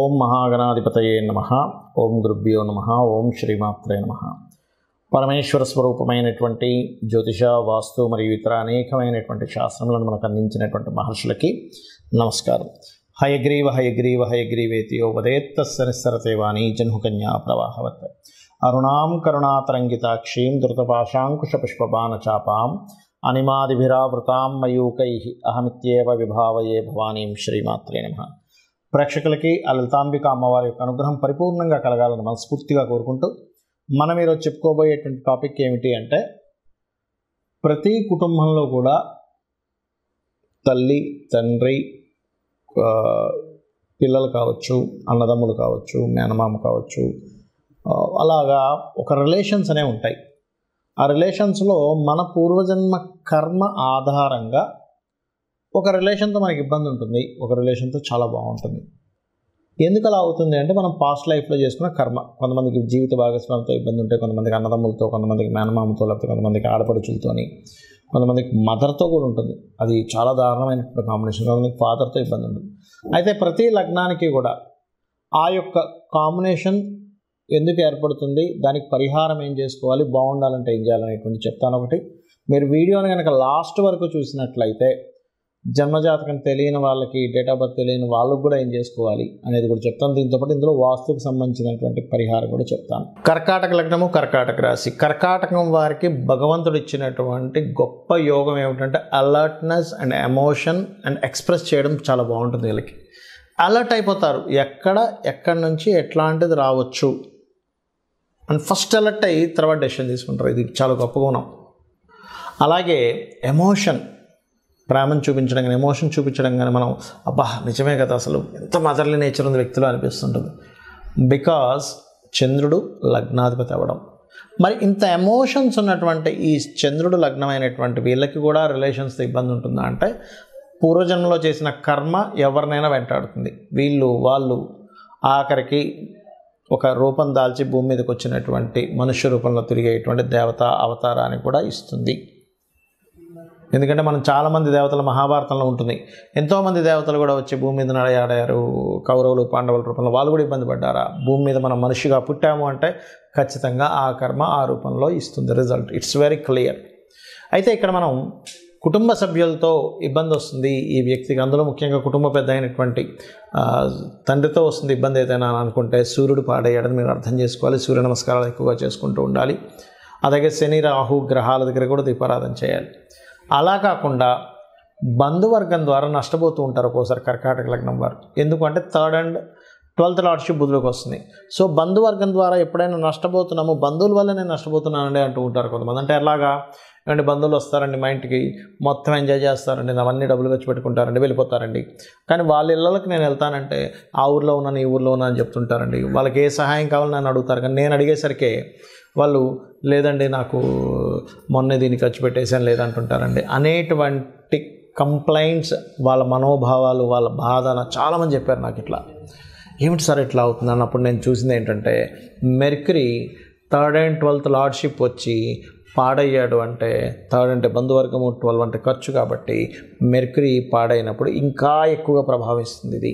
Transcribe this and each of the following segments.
ఓం మహాగణాధిపతయే నమః. ఓం గురుభ్యో నమః. ఓం శ్రీమాత్రే నమః. పరమేశ్వర స్వరూపమైనటువంటి జ్యోతిష, వాస్తు మరియు ఇతర అనేకమైనటువంటి శాస్త్రములను మనకు అందించినటువంటి మహర్షులకి నమస్కారం. హయగ్రీవ హయగ్రీవ హయగ్రీవేతి యో వదేత్తస్య నిస్సరతే వాణీ జన్హుకన్యా ప్రవాహవత్. అరుణాం కరుణాతరంగితాక్షీం ధృతపాశాంకుశపుష్పబాణచాపాం అనిమాదిభిరావృతాం మయూకైః అహమిత్యేవ విభావయే భవానీం. శ్రీమాత్రే నమః. ప్రేక్షకులకి ఆ లలితాంబిక అమ్మవారి యొక్క అనుగ్రహం పరిపూర్ణంగా కలగాలని మనస్ఫూర్తిగా కోరుకుంటూ మనం ఈరోజు చెప్పుకోబోయేటువంటి టాపిక్ ఏమిటి అంటే, ప్రతి కుటుంబంలో కూడా తల్లి, తండ్రి, పిల్లలు కావచ్చు, అన్నదమ్ములు కావచ్చు, మేనమామ కావచ్చు, అలాగా ఒక రిలేషన్స్ అనేవి ఉంటాయి. ఆ రిలేషన్స్లో మన పూర్వజన్మ కర్మ ఆధారంగా ఒక రిలేషన్తో మనకి ఇబ్బంది ఉంటుంది, ఒక రిలేషన్తో చాలా బాగుంటుంది. ఎందుకు అలా అవుతుంది అంటే, మనం పాస్ట్ లైఫ్లో చేసుకున్న కర్మ. కొంతమందికి జీవిత భాగస్వామితో ఇబ్బంది ఉంటే, కొంతమందికి అన్నదమ్ములతో, కొంతమందికి మేనమామతో, లేకపోతే కొంతమందికి ఆడపడుచులతోని, కొంతమందికి మదర్తో కూడా ఉంటుంది. అది చాలా దారుణమైనటువంటి కాంబినేషన్. కొంతమందికి ఫాదర్తో ఇబ్బంది ఉంటుంది. అయితే ప్రతి లగ్నానికి కూడా ఆ యొక్క కాంబినేషన్ ఎందుకు ఏర్పడుతుంది, దానికి పరిహారం ఏం చేసుకోవాలి, బాగుండాలంటే ఏం చేయాలనేటువంటి చెప్తాను. ఒకటి, మీరు వీడియోని కనుక లాస్ట్ వరకు చూసినట్లయితే జన్మజాతకం తెలియని వాళ్ళకి, డేట్ ఆఫ్ బర్త్ తెలియని వాళ్ళకు కూడా ఏం చేసుకోవాలి అనేది కూడా చెప్తాను. దీంతోపాటు ఇందులో వాస్తుకు సంబంధించినటువంటి పరిహారం కూడా చెప్తాను. కర్కాటక లగ్నము, కర్కాటక రాశి. కర్కాటకం వారికి భగవంతుడు ఇచ్చినటువంటి గొప్ప యోగం ఏమిటంటే alertness and emotion and express చేయడం చాలా బాగుంటుంది. వీళ్ళకి అలర్ట్ అయిపోతారు, ఎక్కడి నుంచి ఎట్లాంటిది రావచ్చు అండ్ ఫస్ట్ అలర్ట్ అయ్యి తర్వాత డెసిషన్ తీసుకుంటారు. ఇది చాలా గొప్ప గుణం. అలాగే ఎమోషన్, ప్రేమను చూపించడం కానీ, ఎమోషన్ చూపించడం కానీ, మనం అబ్బా నిజమే కదా, అసలు ఎంత మదర్లీ నేచర్ ఉంది వ్యక్తిలో అనిపిస్తుంటుంది. బికాజ్ చంద్రుడు లగ్నాధిపతి అవ్వడం. మరి ఇంత ఎమోషన్స్ ఉన్నటువంటి ఈ చంద్రుడు లగ్నమైనటువంటి వీళ్ళకి కూడా రిలేషన్స్తో ఇబ్బంది ఉంటుందా అంటే, పూర్వజన్మలో చేసిన కర్మ ఎవరినైనా వెంటాడుతుంది. వాళ్ళు ఆఖరికి ఒక రూపం దాల్చి భూమి మీదకి వచ్చినటువంటి మనుష్య రూపంలో తిరిగేటువంటి దేవతా అవతారాన్ని కూడా ఇస్తుంది. ఎందుకంటే మనం చాలామంది దేవతల మహాభారతంలో ఉంటుంది. ఎంతోమంది దేవతలు కూడా వచ్చి భూమి మీద నడయాడారు. కౌరవులు, పాండవుల రూపంలో వాళ్ళు కూడా ఇబ్బంది పడ్డారా? భూమి మీద మనం మనిషిగా పుట్టాము అంటే ఖచ్చితంగా ఆ కర్మ ఆ రూపంలో ఇస్తుంది రిజల్ట్. It's very clear. అయితే ఇక్కడ మనం కుటుంబ సభ్యులతో ఇబ్బంది వస్తుంది ఈ వ్యక్తికి. అందులో ముఖ్యంగా కుటుంబ పెద్ద అయినటువంటి తండ్రితో వస్తుంది ఇబ్బంది ఏదైనా అనుకుంటే, సూర్యుడు పాడయ్యాడని మీరు అర్థం చేసుకోవాలి. సూర్య నమస్కారాలు ఎక్కువగా చేసుకుంటూ ఉండాలి. అలాగే శని, రాహు గ్రహాల దగ్గర కూడా దీపారాధన చేయాలి. అలా కాకుండా బంధువర్గం ద్వారా నష్టపోతూ ఉంటారు ఒక్కోసారి కర్కాటక లగ్నం వారు. ఎందుకంటే 3rd and 12th లార్డ్షిప్ బుధులకు వస్తుంది. సో బంధువర్గం ద్వారా ఎప్పుడైనా నష్టపోతున్నాము, బంధువుల వల్ల నేను నష్టపోతున్నానండి అంటూ ఉంటారు కొంతమంది. అంటే ఎలాగా అండి, బంధువులు వస్తారండి మా ఇంటికి, మొత్తం ఎంజాయ్ చేస్తారండి, అవన్నీ డబ్బులు ఖర్చు పెట్టుకుంటారండి, వెళ్ళిపోతారండి. కానీ వాళ్ళ ఇళ్ళకి నేను వెళ్తానంటే ఆ ఊర్లో ఉన్నాను, ఈ ఊర్లో ఉన్నాను అని చెప్తుంటారండి. వాళ్ళకి ఏ సహాయం కావాలని నన్ను అడుగుతారు. కానీ నేను అడిగేసరికి వాళ్ళు లేదండి, నాకు మొన్నే దీన్ని ఖర్చు పెట్టేసాను లేదంటుంటారండి. అనేటువంటి కంప్లైంట్స్, వాళ్ళ మనోభావాలు, వాళ్ళ బాధ చాలామంది చెప్పారు నాకు. ఇట్లా ఏమిటి సార్ ఇట్లా అవుతుంది అన్నప్పుడు నేను చూసింది ఏంటంటే, mercury 3rd and 12th lordship వచ్చి పాడయ్యాడు అంటే, 3rd అంటే బంధువర్గము, 12 అంటే ఖర్చు. కాబట్టి మెర్క్యూరీ పాడైనప్పుడు ఇంకా ఎక్కువగా ప్రభావిస్తుంది ఇది.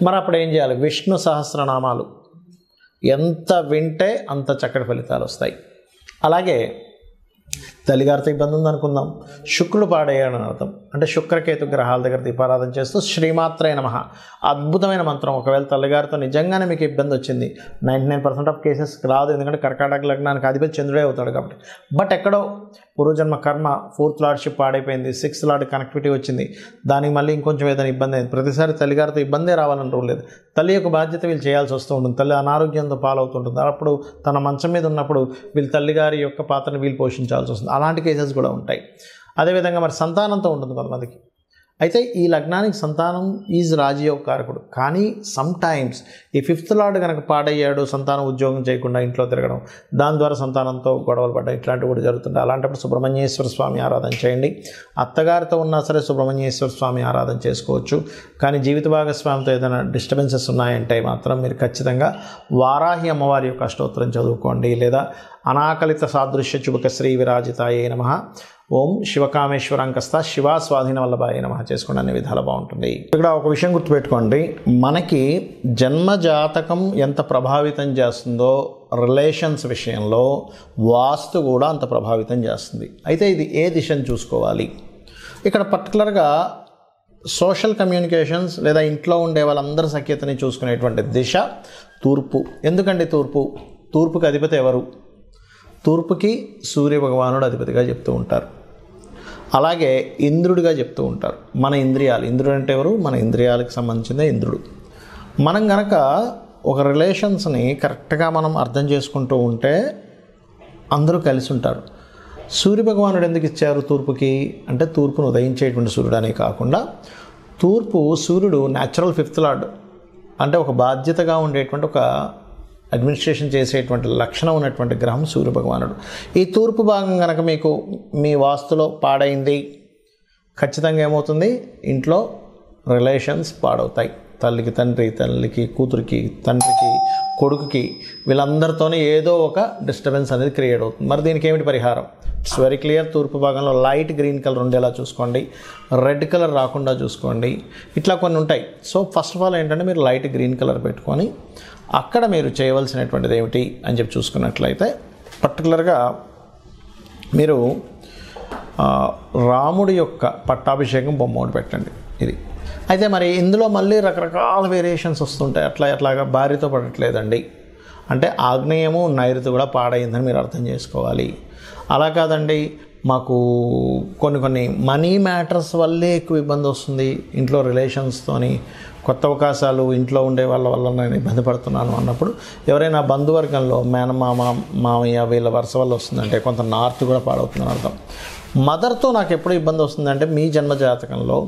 మరి అప్పుడు ఏం చేయాలి? విష్ణు సహస్రనామాలు ఎంత వింటే అంత చక్కటి ఫలితాలు వస్తాయి. అలాగే తల్లిగారితో ఇబ్బంది ఉందనుకుందాం, శుక్రుడు పాడయ్యాడని అర్థం. అంటే శుక్రకేతు గ్రహాల దగ్గర దీపారాధన చేస్తూ శ్రీమాత్రే నమః అద్భుతమైన మంత్రం. ఒకవేళ తల్లిగారితో నిజంగానే మీకు ఇబ్బంది వచ్చింది, 99% ఆఫ్ కేసెస్ రాదు, ఎందుకంటే కర్కాటక లగ్నానికి అధిపతి చంద్రుడే అవుతాడు కాబట్టి. బట్ ఎక్కడో పూర్వజన్మ కర్మ 4th లార్డ్షిప్ పాడైపోయింది, 6th లార్డ్ కనెక్టివిటీ వచ్చింది, దానికి మళ్ళీ ఇంకొంచెం ఏదైనా ఇబ్బంది అయింది. ప్రతిసారి తల్లిగారితో ఇబ్బందే రావాలని రూల్ లేదు. తల్లి యొక్క బాధ్యత వీళ్ళు చేయాల్సి వస్తూ ఉంటుంది. తల్లి అనారోగ్యంతో పాలవుతుంటుంది. అప్పుడు తన మంచం మీద ఉన్నప్పుడు వీళ్ళు తల్లిగారి యొక్క పాత్రను వీళ్ళు పోషించాల్సి వస్తుంది. అలాంటి కేసెస్ కూడా ఉంటాయి. అదేవిధంగా మరి సంతానంతో ఉంటుంది కొంతమందికి. అయితే ఈ లగ్నానికి సంతానం ఈజ్ రాజయోగ కారకుడు. కానీ సమ్ టైమ్స్ ఈ 5th లార్డ్ కనుక పాడయ్యాడు, సంతానం ఉద్యోగం చేయకుండా ఇంట్లో తిరగడం, దాని ద్వారా సంతానంతో గొడవలు పడ్డాయి, ఇట్లాంటివి కూడా జరుగుతుంటాయి. అలాంటప్పుడు సుబ్రహ్మణ్యేశ్వర స్వామి ఆరాధన చేయండి. అత్తగారితో ఉన్నా సరే సుబ్రహ్మణ్యేశ్వర స్వామి ఆరాధన చేసుకోవచ్చు. కానీ జీవిత భాగస్వామితో ఏదైనా డిస్టర్బెన్సెస్ ఉన్నాయంటే మాత్రం మీరు ఖచ్చితంగా వారాహి అమ్మవారి యొక్క అష్టోత్తరం చదువుకోండి, లేదా అనాకలిత సాదృశ్య చుబక శ్రీ విరాజితాయే నమః. ఓం శివకామేశ్వరాంకస్త శివా స్వాధీన వల్లభాయ నమః చేసుకోండి, అన్ని విధాలు బాగుంటుంది. ఇక్కడ ఒక విషయం గుర్తుపెట్టుకోండి, మనకి జన్మజాతకం ఎంత ప్రభావితం చేస్తుందో రిలేషన్స్ విషయంలో వాస్తు కూడా అంత ప్రభావితం చేస్తుంది. అయితే ఇది ఏ దిశను చూసుకోవాలి? ఇక్కడ పర్టికులర్గా సోషల్ కమ్యూనికేషన్స్ లేదా ఇంట్లో ఉండే వాళ్ళందరి సఖ్యతని చూసుకునేటువంటి దిశ తూర్పు. ఎందుకండి తూర్పుకి అధిపతి ఎవరు? తూర్పుకి సూర్య భగవానుడు అధిపతిగా చెప్తూ ఉంటారు, అలాగే ఇంద్రుడిగా చెప్తూ ఉంటారు. మన ఇంద్రియాలు, ఇంద్రుడు అంటే ఎవరు? మన ఇంద్రియాలకు సంబంధించిన ఇంద్రుడు. మనం గనక ఒక రిలేషన్స్ని కరెక్ట్గా మనం అర్థం చేసుకుంటూ ఉంటే అందరూ కలిసి ఉంటారు. సూర్య భగవానుడు ఎందుకు ఇచ్చారు తూర్పుకి అంటే, తూర్పును ఉదయించేటువంటి సూర్యుడు అనే కాకుండా సూర్యుడు న్యాచురల్ ఫిఫ్త్ లార్డ్, అంటే ఒక బాధ్యతగా ఉండేటువంటి ఒక అడ్మినిస్ట్రేషన్ చేసేటువంటి లక్షణం ఉన్నటువంటి గ్రహం సూర్య భగవానుడు. ఈ తూర్పు భాగం కనుక మీకు మీ వాస్తులో పాడైంది, ఖచ్చితంగా ఏమవుతుంది? ఇంట్లో రిలేషన్స్ పాడవుతాయి. తల్లికి తండ్రి, తల్లికి కూతురికి, తండ్రికి కొడుకుకి, వీళ్ళందరితోనే ఏదో ఒక డిస్టర్బెన్స్ అనేది క్రియేట్ అవుతుంది. మరి దీనికి ఏమిటి పరిహారం? It's very clear. తూర్పు భాగంలో లైట్ గ్రీన్ కలర్ ఉండేలా చూసుకోండి, రెడ్ కలర్ రాకుండా చూసుకోండి, ఇట్లా కొన్ని ఉంటాయి. సో ఫస్ట్ ఆఫ్ ఆల్ ఏంటంటే మీరు లైట్ గ్రీన్ కలర్ పెట్టుకొని అక్కడ మీరు చేయవలసినటువంటిది ఏమిటి అని చెప్పి చూసుకున్నట్లయితే, పర్టికులర్గా మీరు రాముడి యొక్క పట్టాభిషేకం బొమ్మ ఒకటి పెట్టండి. ఇది అయితే మరి ఇందులో మళ్ళీ రకరకాల వేరియేషన్స్ వస్తుంటాయి. అట్లాగా భార్యతో పడట్లేదండి అంటే ఆగ్నేయము నైరుతి కూడా పాడైందని మీరు అర్థం చేసుకోవాలి. అలా కాదండి, మాకు కొన్ని మనీ మ్యాటర్స్ వల్లే ఎక్కువ ఇబ్బంది వస్తుంది, ఇంట్లో రిలేషన్స్తోని కొత్త అవకాశాలు ఇంట్లో ఉండే వాళ్ళ వల్ల నేను ఇబ్బంది పడుతున్నాను అన్నప్పుడు, ఎవరైనా బంధువర్గంలో మేనమామ, మామయ్య వీళ్ళ వరుస వల్ల వస్తుందంటే కొంత నార్త్ కూడా పాడవుతుందని అర్థం. మదర్తో నాకు ఎప్పుడు ఇబ్బంది వస్తుందంటే, మీ జన్మజాతకంలో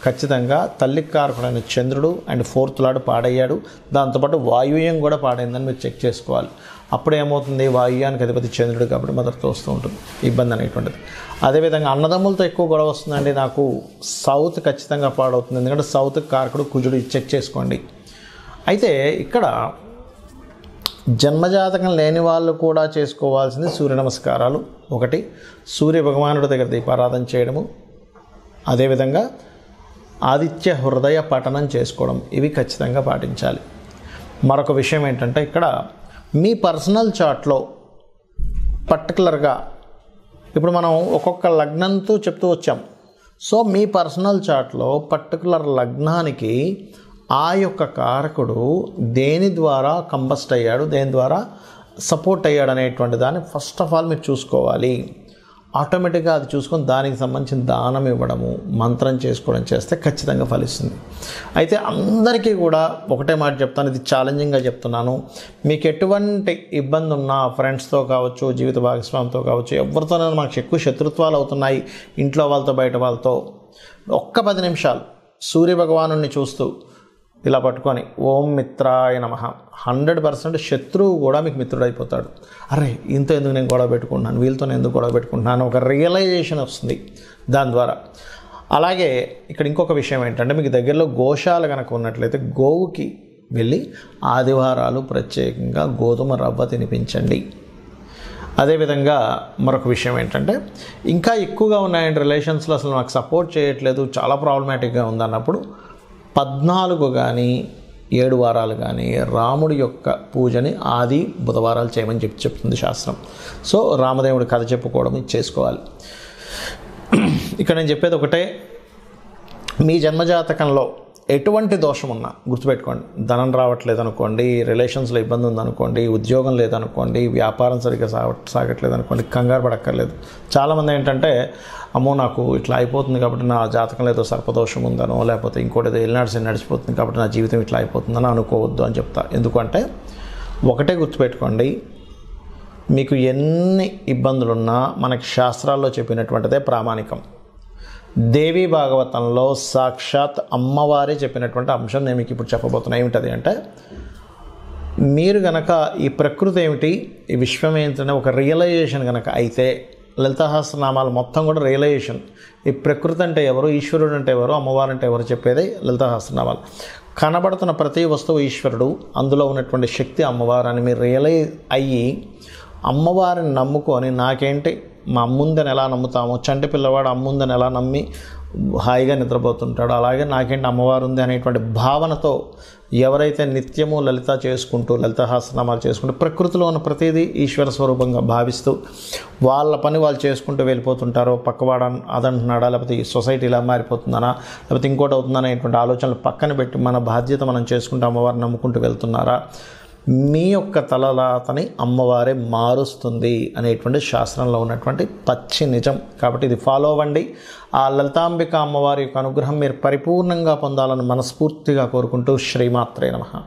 ఖచ్చితంగా తల్లికి కారకుడైన చంద్రుడు అండ్ ఫోర్త్ లార్డ్ పాడయ్యాడు, దాంతోపాటు వాయువ్యం కూడా పాడైందని మీరు చెక్ చేసుకోవాలి. అప్పుడు ఏమవుతుంది? వాయువ్యానికి అధిపతి చంద్రుడు కాబట్టి మదర్తో వస్తూ ఉంటుంది ఇబ్బంది అనేటువంటిది. అదేవిధంగా అన్నదమ్ములతో ఎక్కువ గొడవ వస్తుందండి, నాకు సౌత్ ఖచ్చితంగా పాడవుతుంది, ఎందుకంటే సౌత్కి కారకుడు కుజుడు, చెక్ చేసుకోండి. అయితే ఇక్కడ జన్మజాతకం లేని వాళ్ళు కూడా చేసుకోవాల్సింది సూర్య నమస్కారాలు. ఒకటి, సూర్య భగవానుడి దగ్గర దీపారాధన చేయడము, అదేవిధంగా ఆదిత్య హృదయ పఠనం చేసుకోవడం, ఇవి ఖచ్చితంగా పాటించాలి. మరొక విషయం ఏంటంటే, ఇక్కడ మీ పర్సనల్ చార్ట్లో పర్టికులర్గా ఇప్పుడు మనం ఒక్కొక్క లగ్నంతో చెప్తూ వచ్చాం. సో మీ పర్సనల్ చార్ట్లో పర్టికులర్ లగ్నానికి ఆ యొక్క కారకుడు దేని ద్వారా కంబస్ట్ అయ్యాడు, దేని ద్వారా సపోర్ట్ అయ్యాడు అనేటువంటి దాన్ని ఫస్ట్ ఆఫ్ ఆల్ మీరు చూసుకోవాలి. ఆటోమేటిక్గా అది చూసుకొని దానికి సంబంధించిన దానం ఇవ్వడము, మంత్రం చేసుకోవడం చేస్తే ఖచ్చితంగా ఫలిస్తుంది. అయితే అందరికీ కూడా ఒకటే మాట చెప్తాను, ఇది ఛాలెంజింగ్గా చెప్తున్నాను. మీకు ఎటువంటి ఇబ్బంది ఉన్నా ఫ్రెండ్స్తో కావచ్చు, జీవిత భాగస్వామితో కావచ్చు, ఎవరితోనైనా మాకు ఎక్కువ శత్రుత్వాలు అవుతున్నాయి ఇంట్లో వాళ్ళతో బయట వాళ్ళతో, ఒక్క 10 నిమిషాలు సూర్య భగవానుడిని చూస్తూ ఇలా పట్టుకొని ఓం మిత్రాయ నమః, 100% శత్రువు కూడా మీకు మిత్రుడైపోతాడు. అరే ఇంత ఎందుకు నేను గొడవ పెట్టుకుంటున్నాను, వీళ్ళతో నేను ఎందుకు గొడవ పెట్టుకుంటున్నాను, ఒక రియలైజేషన్ వస్తుంది దాని ద్వారా. అలాగే ఇక్కడ ఇంకొక విషయం ఏంటంటే, మీకు దగ్గరలో గోశాల కనుక ఉన్నట్లయితే గోవుకి వెళ్ళి ఆదివారాలు ప్రత్యేకంగా గోధుమ రవ్వ తినిపించండి. అదేవిధంగా మరొక విషయం ఏంటంటే, ఇంకా ఎక్కువగా ఉన్నాయండి రిలేషన్స్లో, అసలు నాకు సపోర్ట్ చేయట్లేదు, చాలా ప్రాబ్లమాటిక్గా ఉందన్నప్పుడు 14 కానీ 7 వారాలు కానీ రాముడి యొక్క పూజని ఆది బుధవారాలు చేయమని చెప్తుంది శాస్త్రం. సో రామదేవుడి కథ చెప్పుకోవడం చేసుకోవాలి. ఇక్కడ నేను చెప్పేది ఒకటే, మీ జన్మజాతకంలో ఎటువంటి దోషం ఉన్నా గుర్తుపెట్టుకోండి. ధనం రావట్లేదు అనుకోండి, రిలేషన్స్లో ఇబ్బంది ఉందనుకోండి, ఉద్యోగం లేదనుకోండి, వ్యాపారం సరిగ్గా సాగట్లేదు అనుకోండి, కంగారు పడక్కర్లేదు. చాలామంది ఏంటంటే, అమ్మో నాకు ఇట్లా అయిపోతుంది కాబట్టి నా జాతకంలో ఏదో సర్పదోషం ఉందనో, లేకపోతే ఇంకోటి ఏదో ఎల్నాడ్స్ నడిచిపోతుంది కాబట్టి నా జీవితం ఇట్లా అయిపోతుందని అనుకోవద్దు అని చెప్తా. ఎందుకంటే ఒకటే గుర్తుపెట్టుకోండి, మీకు ఎన్ని ఇబ్బందులున్నా మనకి శాస్త్రాల్లో చెప్పినటువంటిదే ప్రామాణికం. దేవీ భాగవతంలో సాక్షాత్ అమ్మవారే చెప్పినటువంటి అంశం నేను మీకు ఇప్పుడు చెప్పబోతున్నా. ఏమిటది అంటే, మీరు గనక ఈ ప్రకృతి ఏమిటి, ఈ విశ్వం ఏంటనే ఒక రియలైజేషన్ కనుక అయితే, లలితాసహస్రనామాలు మొత్తం కూడా రియలైజేషన్. ఈ ప్రకృతి అంటే ఎవరు, ఈశ్వరుడు అంటే ఎవరు, అమ్మవారు అంటే ఎవరు చెప్పేది లలితాసహస్రనామాలు. కనబడుతున్న ప్రతి వస్తువు ఈశ్వరుడు, అందులో ఉన్నటువంటి శక్తి అమ్మవారు అని మీరు రియలైజ్ అయ్యి అమ్మవారిని నమ్ముకొని నాకేంటి మా అమ్ముందని ఎలా నమ్ముతామో, చంటి పిల్లవాడు అమ్ముందని ఎలా నమ్మి హాయిగా నిద్రపోతుంటాడు, అలాగే నాకేంటి అమ్మవారు ఉంది అనేటువంటి భావనతో ఎవరైతే నిత్యము లలిత చేసుకుంటూ, లలిత సహస్రనామాలు చేసుకుంటూ, ప్రకృతిలో ఉన్న ప్రతిదీ ఈశ్వర స్వరూపంగా భావిస్తూ వాళ్ళ పని వాళ్ళు చేసుకుంటూ వెళ్ళిపోతుంటారో, పక్కవాడ అదంటున్నాడా, లేకపోతే ఈ సొసైటీ ఇలా మారిపోతుందనా, లేకపోతే ఇంకోటి అవుతుందనా అనేటువంటి ఆలోచనలు పక్కన పెట్టి మన బాధ్యత మనం చేసుకుంటూ అమ్మవారిని నమ్ముకుంటూ వెళ్తున్నారా, మీ యొక్క తలరాతని అమ్మవారే మారుస్తుంది అనేటువంటి శాస్త్రంలో ఉన్నటువంటి పచ్చి నిజం. కాబట్టి ఇది ఫాలో అవ్వండి. ఆ లలితాంబిక అమ్మవారి యొక్క అనుగ్రహం మీరు పరిపూర్ణంగా పొందాలని మనస్ఫూర్తిగా కోరుకుంటూ శ్రీమాత్రే నమః.